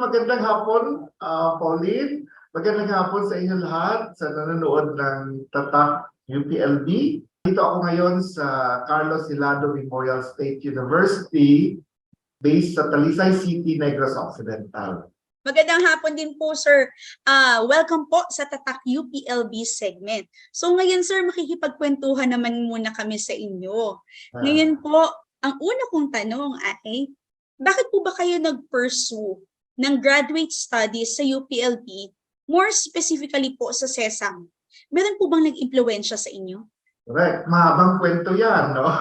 magandang hapon, Pauline. Magandang hapon sa inyo lahat sa nanonood ng Tatak UPLB. Dito ako ngayon sa Carlos Hilado Memorial State University based sa Talisay City, Negros Occidental. Magandang hapon din po, sir. Welcome po sa Tatak UPLB segment. So ngayon, sir, makikipagkwentuhan naman muna kami sa inyo. Ngayon po, ang una kong tanong ay, bakit po ba kayo nag-pursue ng graduate studies sa UPLB, more specifically po sa SESAM? Meron po bang nag-impluwensya sa inyo? Correct. Mahabang kwento yan, no?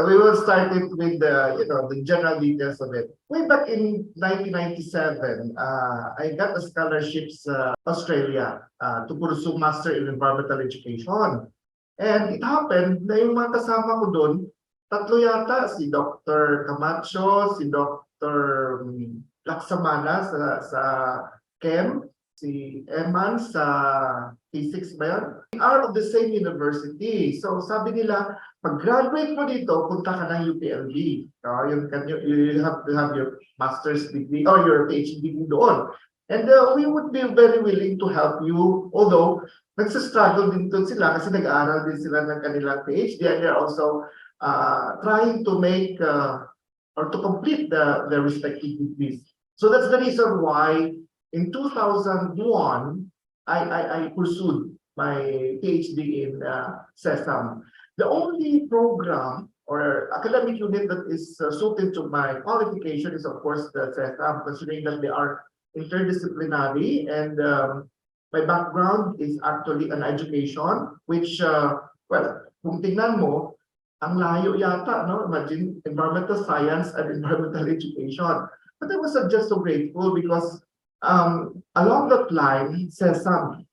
We will start it with the general details of it. Way back in 1997, I got a scholarship sa Australia to pursue Master in Environmental Education. And it happened na yung mga kasama ko doon, tatlo yata, si Dr. Camacho, si Dr. Laksamana sa Chem, si Eman sa Physics ba yun? We are of the same university. So sabi nila, pag-graduate mo dito, punta ka ng UPLB. You have to have your master's degree or your PhD degree doon. And we would be very willing to help you, although nagsastruggle din doon sila kasi nag-aaral din sila ng kanilang PhD and they're also trying to make or to complete the respective degrees. So that's the reason why in 2001 I pursued my PhD in SESAM. The only program or academic unit that is suited to my qualification is of course the SESAM, considering that they are interdisciplinary and my background is actually an education which well, kung tingnan mo, ang layo yata, no? Imagine environmental science and environmental education. But I was just so grateful because along that line, SESAM,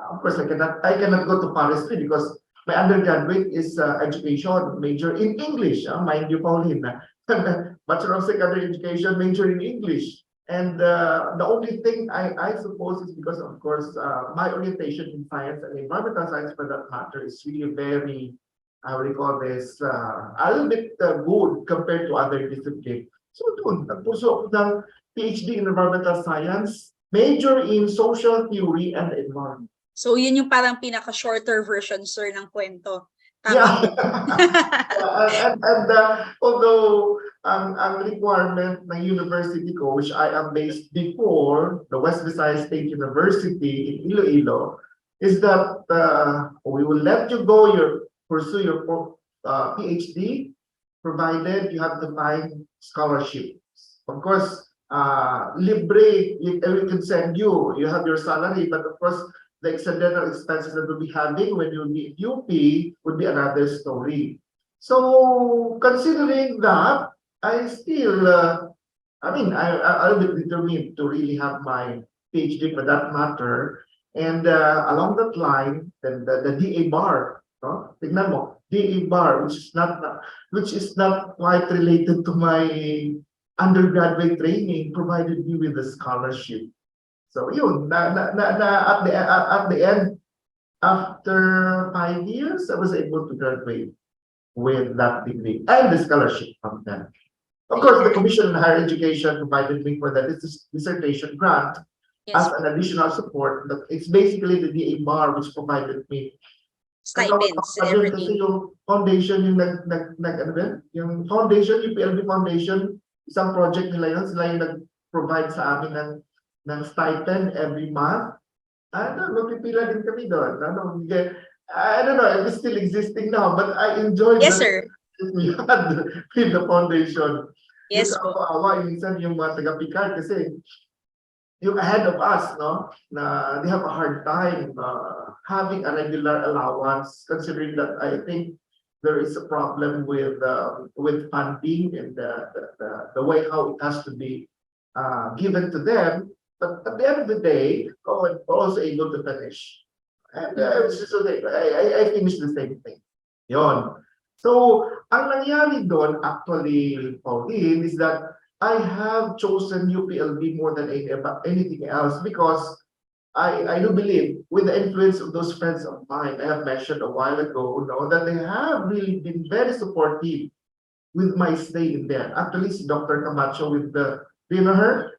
of course, I cannot go to forestry because my undergraduate is education major in English. Mind you, Pauline, Bachelor of Secondary Education major in English. And the only thing I suppose is because, of course, my orientation in science and environmental science, for that matter, is really very, I would call this, a little bit good compared to other disciplines. So doon, nagpuso ako ng PhD in environmental science, major in social theory and environment. So yun yung parang pinaka-shorter version, sir, ng kwento. Yeah. and although ang requirement ng university ko, which I am based before, the West Visayas State University in Iloilo, is that we will let you go pursue your PhD, provided you have to find scholarships. Of course, libre, we can send you, you have your salary, but of course, the incidental expenses that we'll be having when you'll be in UP would be another story. So, considering that, I still, I'll be determined to really have my PhD for that matter. And along that line, then the DA bar, no? Tignan mo, DA bar, which is not quite related to my undergraduate training, provided me with a scholarship. So yun, at the end, after 5 years, I was able to graduate with that degree and the scholarship from them. Of course, the Commission on Higher Education provided me for the dissertation grant as an additional support. But it's basically the DA bar which provided me Stipends and everything. Kasi yung foundation, yung foundation, UPLB Foundation, isang project nila yun, sila yung nag-provide sa amin ng stipend every month. Magpipila din kami doon. I don't know if it's still existing now, but I enjoyed yes, sir. We had with the foundation. Yes, po. Awa, minsan yung mga taga-Picard kasi yung ahead of us, no, na they have a hard time having a regular allowance, considering that I think there is a problem with funding and the way how it has to be given to them. But at the end of the day, I was also able to finish. And I finished the same thing. Yon. So, ang nangyari doon, actually, Pauline, is that I have chosen UPLB more than anything else because I do believe with the influence of those friends of mine I have mentioned a while ago, that they have really been very supportive with my stay in there. Actually, si Dr. Camacho with do you know her?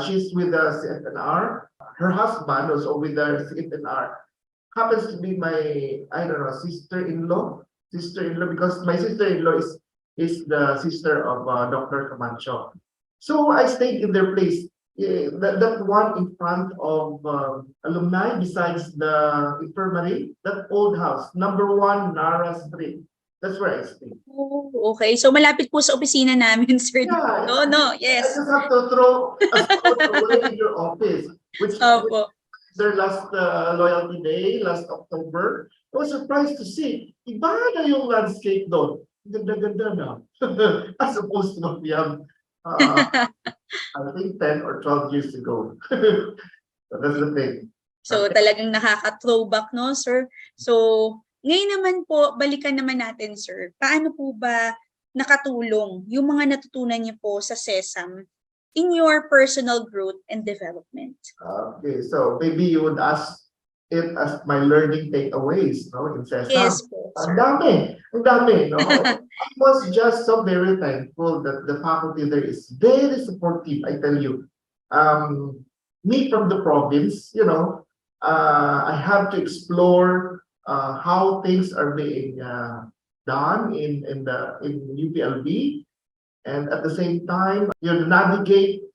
She's with the CFNR. Her husband also with the CFNR happens to be my, I don't know, sister-in-law, because my sister-in-law is the sister of Dr. Camacho. So I stayed in their place. That one in front of alumni, besides the infirmary, that old house, number 1 Nara Street. That's where I stay. Oh, okay. So malapit po sa opisina namin, sir. Yeah, Oh, no, I yes. just have to throw a stone away in your office, which Opo. their last loyalty day, last October. I was surprised to see, iba na yung landscape doon. Ganda-ganda na. As opposed to what we have, I think 10 or 12 years ago. So that's the thing. So talagang nakaka-throwback, no, sir? So ngayon naman po, balikan naman natin, sir. Paano po ba nakatulong yung mga natutunan niyo po sa SESAM in your personal growth and development? Okay, so maybe you would ask it as my learning takeaways, no, in SESAM. Yes po, sir. Ang dami, no? I was just so very thankful that the faculty there is very supportive, I tell you. Me from the province, I have to explore how things are being done in UPLB, and at the same time, navigate.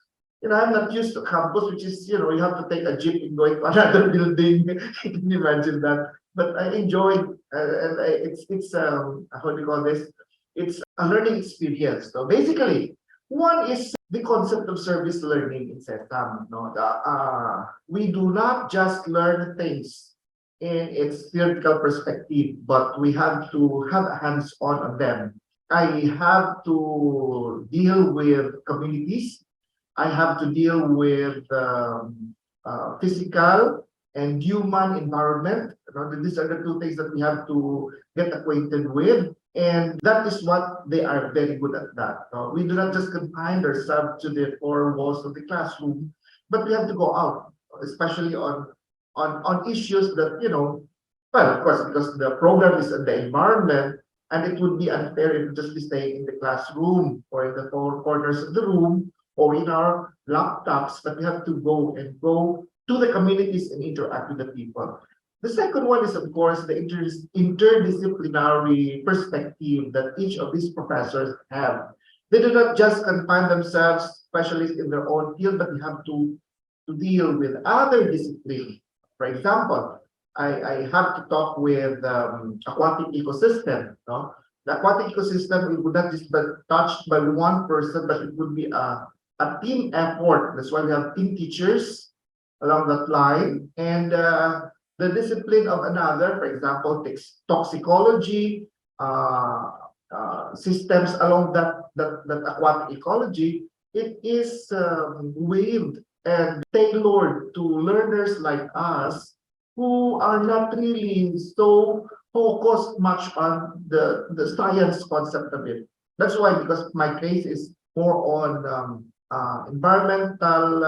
I'm not used to campus, which is, you have to take a jeep and go to another building. You can imagine that. But I enjoyed, and it's how do you call this? It's a learning experience. So basically, one is the concept of service learning in SESAM. No, we do not just learn things in its theoretical perspective, but we have to have hands-on them. I have to deal with communities. I have to deal with physical and human environment. These are the two things that we have to get acquainted with, and that is what they are very good at. That we do not just confine ourselves to the four walls of the classroom, but we have to go out, especially on issues that well, of course, because the program is in the environment, and it would be unfair if we just be staying in the classroom or in the four corners of the room or in our laptops, but we have to go to the communities and interact with the people. The second one is, of course, the interdisciplinary perspective that each of these professors have. They do not just confine themselves specialists in their own field, but they have to deal with other disciplines. For example, I have to talk with aquatic ecosystem. No? The aquatic ecosystem would not just be touched by one person, but it would be a team effort. That's why we have team teachers along that line. And the discipline of another, for example, toxicology, systems along that aquatic ecology, it is waived and tailored to learners like us who are not really so focused much on the science concept of it. That's why, because my case is more on environmental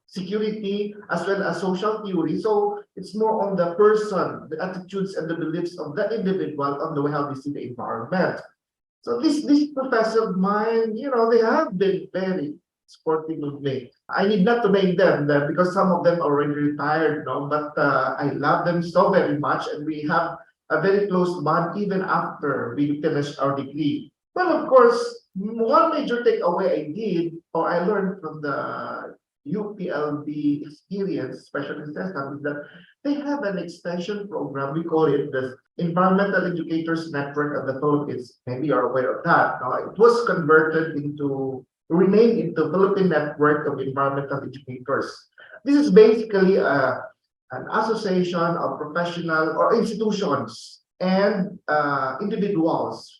security as well as social theory. So it's more on the person, the attitudes and the beliefs of the individual on the way how they see the environment. So this professor of mine, they have been very supportive of me. I need not to name them because some of them are already retired, but I love them so very much, and we have a very close bond even after we finished our degree. Well, of course, one major takeaway I learned from the UPLB experience, especially in SESAM, is that they have an extension program. We call it the Environmental Educators Network of the Philippines. Maybe you're aware of that. It was renamed into Philippine Network of Environmental Educators. This is basically an association of professional or institutions and professional individuals,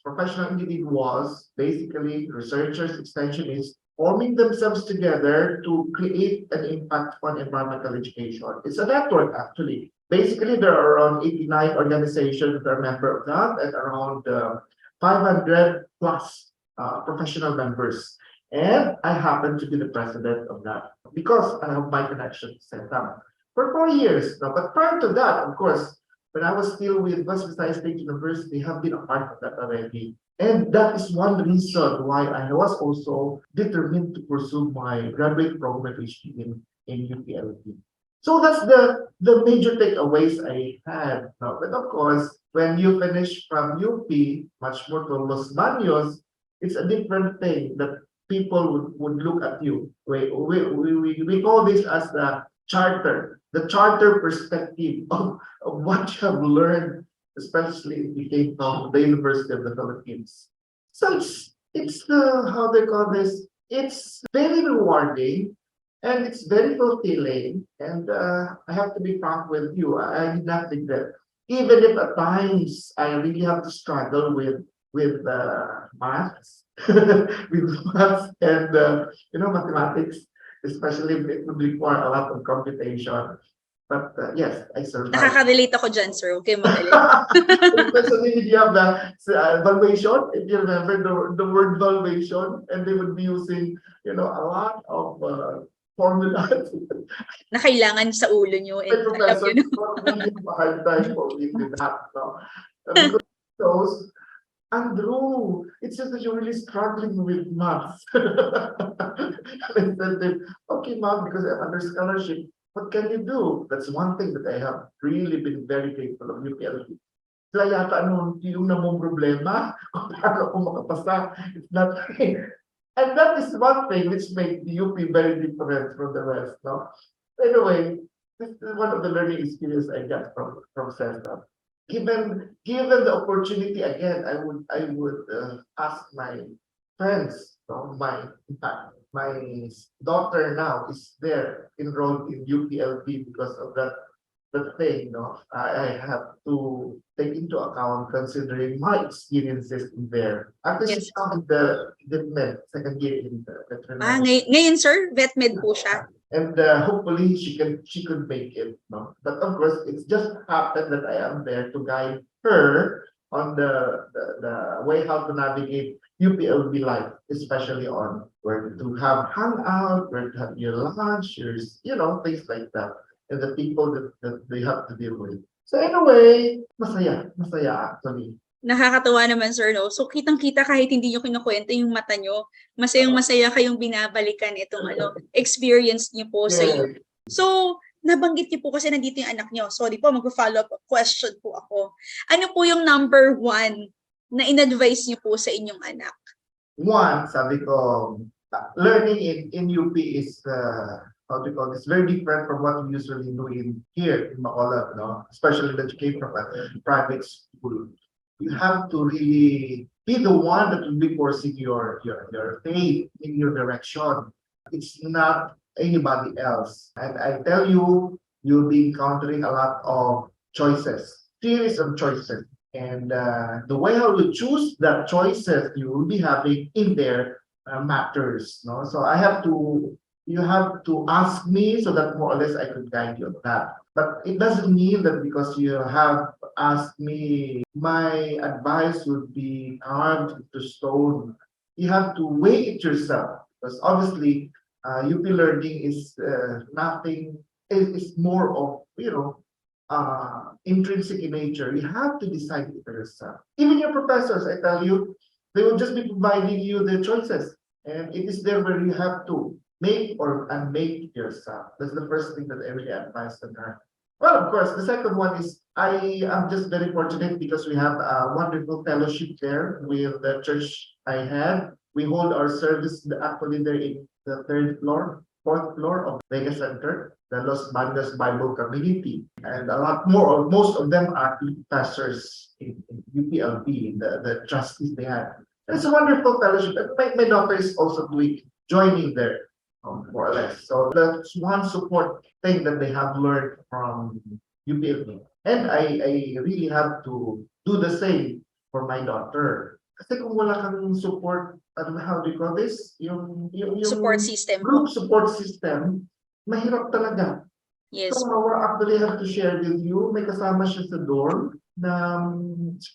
basically researchers, extensionists, forming themselves together to create an impact on environmental education. It's a network, actually. Basically, there are around 89 organizations that are member of that, and around 500 plus professional members. And I happen to be the president of that because I have my connection to SESAM for 4 years. But prior to that, of course, when I was still with West Visayas State University, have been a part of that already. And that is one reason why I was also determined to pursue my graduate program PhD in UPLB. So that's the major takeaways I had. No? But of course, when you finish from UP, much more to Los Baños, it's a different thing that people would look at you. We call this as the charter perspective of what you have learned, especially if you came from the University of the Philippines. So it's how they call this, it's very rewarding and it's very fulfilling. And I have to be frank with you, I did not regret. Even if at times I really have to struggle with maths, with maths and mathematics, especially if it would require a lot of computation. But yes, I survived. Nakaka-relate ako dyan, sir. Huwag kayong mag-alala. Especially if you have the valuation, if you remember the word valuation, and they would be using, a lot of formulas. Na kailangan sa ulo nyo. My And alam professor nyo, no? really have a hard time for me with that. No? Because those, Andrew, it's just that you're really struggling with maths. I said to him, okay, mom, because I'm under scholarship, what can you do? That's one thing that I have really been very grateful of UPLB. Sila yata yung namong problema, kung paano ako makapasa. It's not and that is one thing which makes the UP very different from the rest. No? Anyway, this is one of the learning experience I got from SESAM. Given the opportunity again, I would ask my friends. In fact, my daughter now is there enrolled in UPLB because of that thing. I have to take into account considering my experiences in there. Actually, Yes. she's now in the med second year in the veterinary. Ngayon, sir, vet med po siya. And hopefully she could make it. No? But of course, it's just happened that I am there to guide her on the way how to navigate UPLB life, especially on where to have hangout, where to have your lunch, things like that, and the people that they have to deal with. So anyway, masaya actually. Nakakatuwa naman, sir, no? So, kitang-kita kahit hindi nyo kinukwento yung mata nyo, masayang-masaya kayong binabalikan itong experience nyo po sa iyo. Yeah. So, nabanggit niyo po kasi nandito yung anak nyo. Sorry po, mag-follow up question po ako. Ano po yung number 1 na in-advise niyo po sa inyong anak? One, sabi ko, learning in UP is how do you call this? Very different from what we usually do here in Bacolod, no? Especially that you came from a private school. You have to really be the one that will be forcing your faith in your direction. It's not anybody else. And I tell you, you'll be encountering a lot of choices, series of choices. And the way how you choose that choices you will be having in there matters. No? So you have to ask me so that more or less I could guide you on that. But it doesn't mean that because you have asked me, my advice would be carved into stone. You have to weigh it yourself, because obviously UP learning is nothing. It's more of intrinsic in nature. You have to decide it for yourself. Even your professors, I tell you, they will just be providing you the choices, and it is there where you have to make or unmake yourself. That's the first thing that I really advise them. Well, of course, the second one is I am just very fortunate because we have a wonderful fellowship there with the church I had. We hold our service actually there in the fourth floor of Vega Center, the Los Baños Bible Community, and a lot more, or most of them are pastors in UPLB, the trustees they had. And it's a wonderful fellowship. My daughter is also joining there. More or less. So that's one support thing that they have learned from UPLB. And I really have to do the same for my daughter. Kasi kung wala kang support, how do you call this? Yung Support system. Group support system, mahirap talaga. Yes. So I actually have to share with you, may kasama siya sa dorm na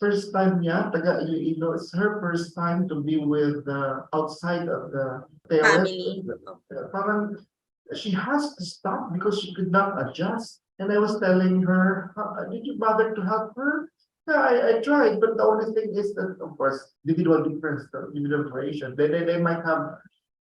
first time niya, taga Iloilo, it's her first time to be with outside of the parents. Family. Parang she has to stop because she could not adjust. And I was telling her, did you bother to help her? Yeah, I tried, but the only thing is that, of course, individual difference, individual variation. They might have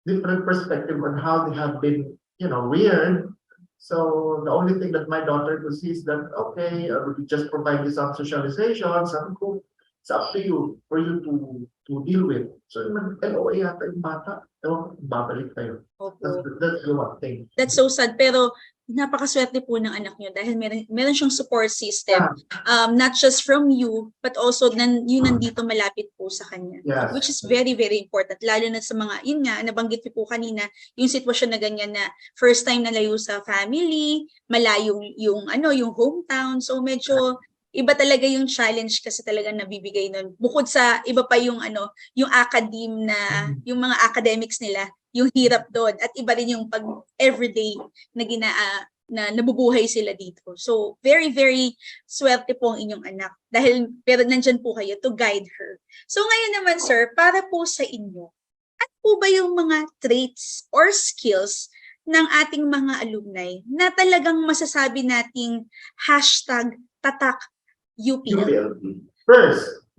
different perspective on how they have been, reared. So the only thing that my daughter could see is that, okay, we just provide you some socialization, some cook. It's up to you for you to deal with. So nag-LOA yata yung bata. Ewan ko, babalik tayo. Opo. That's the one thing. That's so sad. Pero napakaswerte po ng anak niyo dahil meron siyang support system. Not just from you, but also yung nandito malapit po sa kanya. Yes. Which is very, very important. Lalo na sa mga, yun nga, nabanggit niyo po kanina, yung sitwasyon na ganyan na first time nalayo sa family, malayo yung hometown. So medyo iba talaga yung challenge kasi talaga nabibigay nun. Bukod sa iba pa yung yung yung mga academics nila, yung hirap doon at iba rin yung pag everyday na nabubuhay sila dito. So very, very swerte po ang inyong anak dahil pero nandyan po kayo to guide her. So ngayon naman sir, para po sa inyo, ano po ba yung mga traits or skills ng ating mga alumni na talagang masasabi nating #Tatak UPLB? First,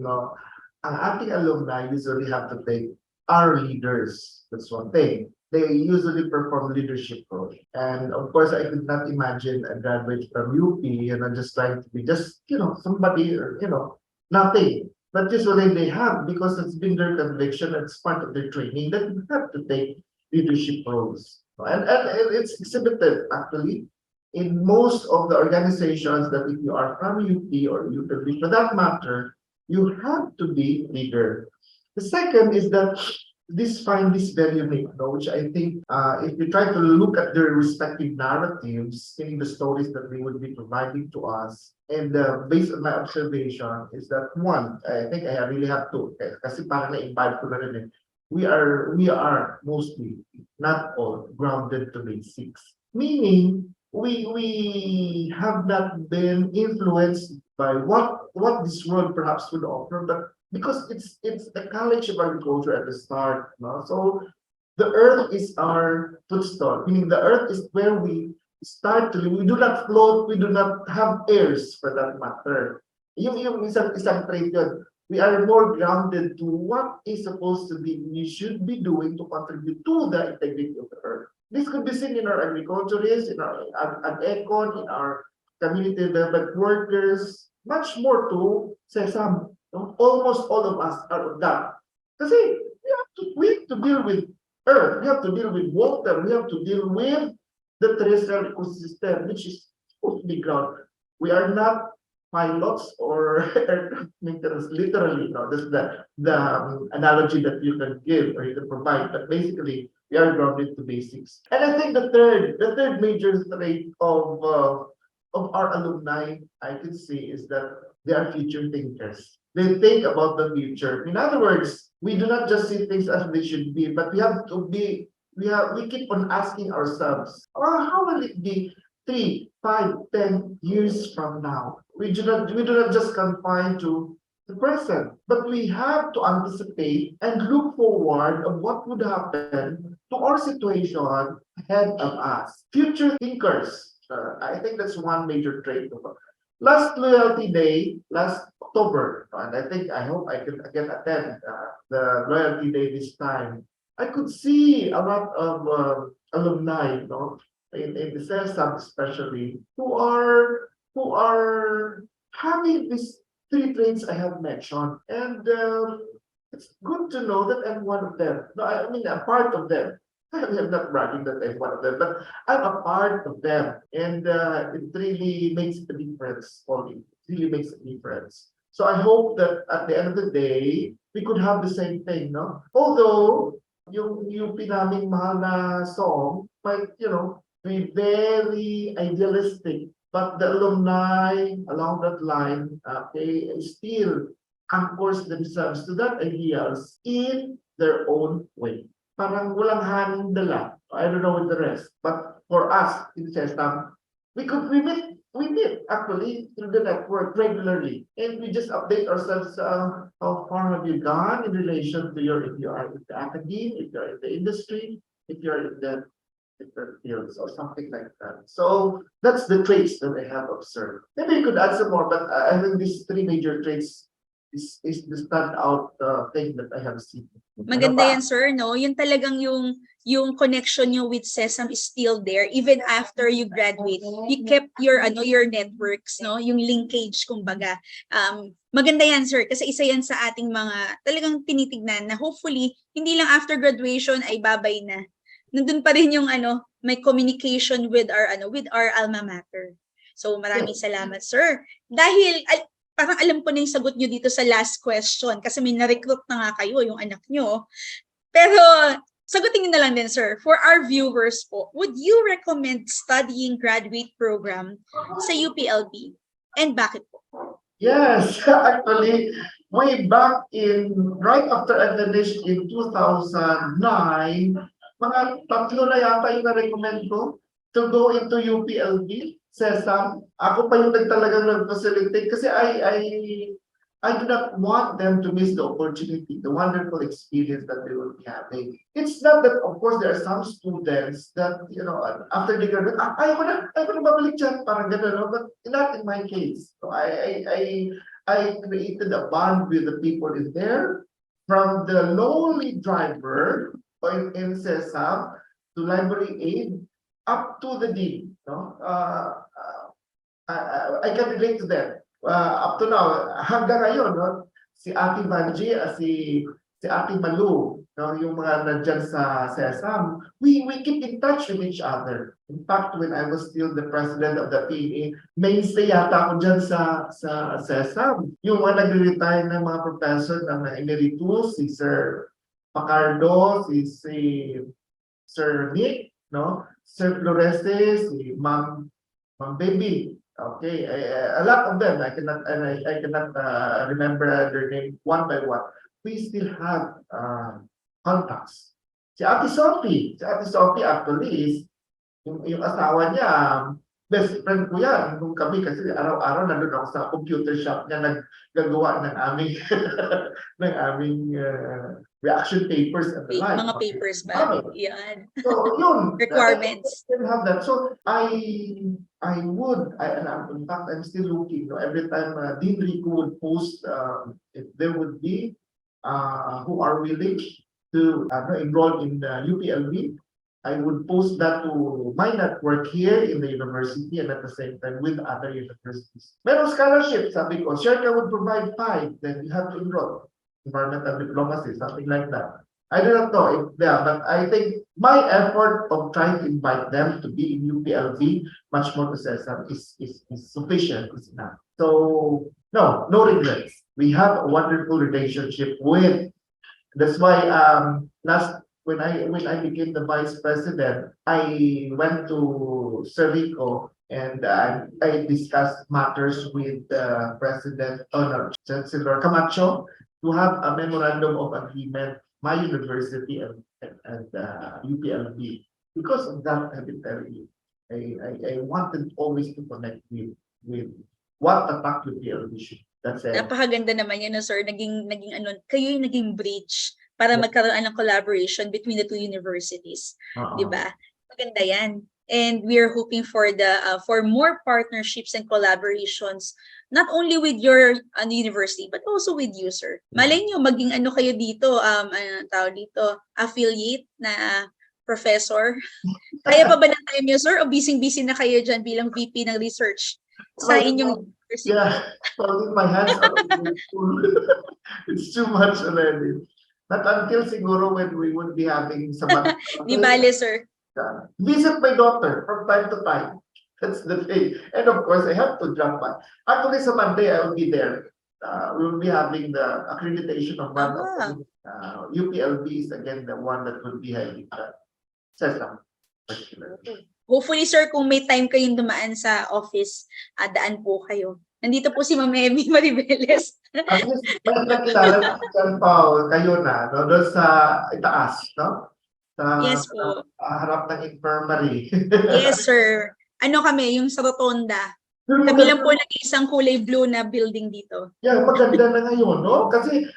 ang ating alumni usually have to take our leaders. That's one thing. They usually perform leadership role. And of course, I could not imagine a graduate from UP, just trying to be somebody or, nothing. But usually they have, because it's been their conviction, it's part of their training, that you have to take leadership roles. And it's exhibited actually in most of the organizations that if you are from UP or UPLB, for that matter, you have to be leader. The second is that find this very unique, which I think if you try to look at their respective narratives, seeing the stories that they would be providing to us, and based on my observation, is that one, I think I really have to, kasi parang na-imbibe ko na rin eh, we are mostly, not all, grounded to basics. Meaning, we have not been influenced by what this world perhaps would offer, but because it's the college of agriculture at the start, so the earth is our footstool, meaning the earth is where we start to live. We do not float, we do not have heirs for that matter. Yung isang trait yun. We are more grounded to what is supposed to be, we should be doing to contribute to the integrity of the earth. This could be seen in our agriculturists, in our econ, in our community development workers, much more to SESAM. Almost all of us are of that. Kasi we have to deal with earth, we have to deal with water, we have to deal with the terrestrial ecosystem, which is supposed to be grounded. We are not pilots or aircraft maintenance, literally, that's the analogy that you can give or you can provide, but basically we are grounded to basics. And I think the third major trait of our alumni, I can see, is that they are future thinkers. They think about the future. In other words, we do not just see things as they should be, but we have to be, we keep on asking ourselves, how will it be 3, 5, 10 years from now? We do not just confine to the present, but we have to anticipate and look forward of what would happen to our situation ahead of us. Future thinkers. I think that's one major trait. Last Loyalty Day, last October, and I hope I can again attend the Loyalty Day this time. I could see a lot of alumni, in the SESAM especially, who are having these 3 traits I have mentioned, and it's good to know that I'm one of them. No, I mean a part of them. I'm not bragging that I'm one of them, but I'm a part of them, and it really makes a difference for me. It really makes a difference. So I hope that at the end of the day, we could have the same thing, no? Although yung pinaming mahal na song might, be very idealistic, but the alumni along that line, they still anchors themselves to that ideals in their own way. Parang walang hanging dala. I don't know with the rest. But for us in SESAM, we meet actually through the network regularly, and we just update ourselves. How far have you gone in relation to if you are in the academy, if you are in the industry, if you are in the different fields or something like that. So that's the traits that I have observed. Maybe you could add some more, but I think these three major traits is the standout thing that I have seen. Maganda yan, sir, no? Yun talagang yung connection nyo with SESAM is still there even after you graduate. You kept your your networks, no? Yung linkage kumbaga. Maganda yan, sir, kasi isa yan sa ating mga talagang tinitignan na hopefully hindi lang after graduation ay babay na. Nandun pa rin yung may communication with our alma mater. So maraming salamat, sir. Dahil parang alam ko na yung sagot nyo dito sa last question kasi may na-recruit na nga kayo, yung anak nyo. Pero sagutin nyo na lang din, sir. For our viewers po, would you recommend studying graduate program sa UPLB? And bakit po? Yes, actually, way back right after I finished in 2009, mga tatlo na yata yung na-recommend ko to go into UPLB, SESAM. Ako pa yung talagang nag-facilitate kasi I do not want them to miss the opportunity, the wonderful experience that they will be having. It's not that, of course, there are some students that, after they graduate, ayaw ko na babalik dyan, parang gano'n, no? But not in my case. So I created a bond with the people in there, from the lowly driver in SESAM to library aide up to the dean. No? I can relate to them. Up to now, hanggang ngayon, no? Si Ate Vanji, si Ate Malu, no? Yung mga nandyan sa SESAM, we keep in touch with each other. In fact, when I was still the president of the PA, mainstay yata ako dyan sa SESAM. Yung mga nagre-retire ng mga professor ng emeritus, si Sir Pacardo, si Sir Nick, no? Sir Florese, si Ma'am Baby. Okay, a lot of them. I cannot remember their name one by one. We still have contacts. Si Ate Sophie actually is yung asawa niya, best friend ko yan nung kami kasi araw-araw nandun ako sa computer shop niya naggagawa ng aming reaction papers and the like. Mga papers ba? Yan. So yun. Requirements. I have that. So in fact, I'm still looking. Every time Dean Rico would post, if there would be who are willing to enroll in UPLB, I would post that to my network here in the university and at the same time with other universities. Meron scholarship, sabi ko, Sherka would provide 5, then you have to enroll. Environmental diplomacy, something like that. I do not know but I think my effort of trying to invite them to be in UPLB, much more to SESAM, is sufficient, is enough. So, no regrets. We have a wonderful relationship with, that's why when I became the vice president, I went to Cerrico and I discussed matters with Chancellor Camacho to have a memorandum of agreement, my university and UPLB. Because of that, I will tell you, I wanted always to connect with what Tatak UPLB should. That's it. Napakaganda naman yan, sir. Kayo yung naging bridge para magkaroon ng collaboration between the two universities. Di ba? Maganda yan. And we are hoping for for more partnerships and collaborations, not only with your university, but also with you, sir. Malay nyo, maging kayo dito, tawag dito, affiliate na professor. Kaya pa ba ng time nyo, sir? O busy-busy na kayo dyan bilang VP ng research sa inyong university? Yeah, holding my hands out of the school. It's too much already. Not until siguro when we would be having some. Di bale, sir. Visit my daughter from time to time. That's the thing. And of course, I have to drop by. Actually, sa Monday, I will be there. We will be having the accreditation of one of UPLB is again the one that will be having SESAM. Hopefully, sir, kung may time kayong dumaan sa office, daan po kayo. Nandito po si Ma'am Emmy Maribeles. At least, may nakilala kayo na, no? Doon sa itaas, no? Yes po. Harap ng infirmary. Yes, sir. Kami, yung sa Rotonda. Kami lang po nag-isang kulay blue na building dito. Yeah, maganda na ngayon, no? Kasi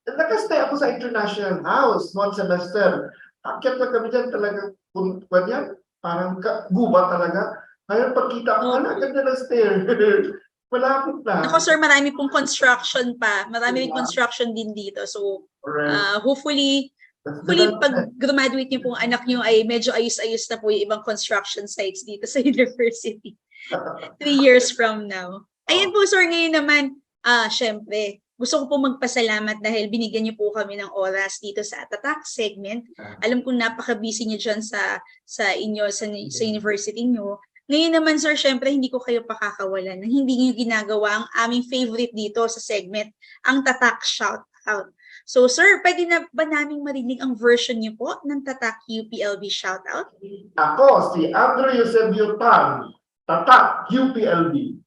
nakastay ako sa International House one semester. Akyat na kami dyan talagang kung yan, parang guba talaga. Kaya pagkita ko, ala, ganda ng stair. Malapit na. Ako sir, marami pong construction pa. Marami rin construction din dito. So, hopefully pag graduate niyo pong anak niyo ay medyo ayos-ayos na po yung ibang construction sites dito sa university. 3 years from now. Ayan po sir, ngayon naman, syempre, gusto ko po magpasalamat dahil binigyan niyo po kami ng oras dito sa Tatak segment. Alam kong napaka-busy niyo dyan sa university niyo. Ngayon naman sir, syempre hindi ko kayo pakakawalan na hindi niyo ginagawa ang aming favorite dito sa segment, ang Tatak Shoutout. So sir, pwede na ba naming marinig ang version niyo po ng Tatak UPLB Shoutout? Ako, si Andrew Eusebio Tan, Tatak UPLB.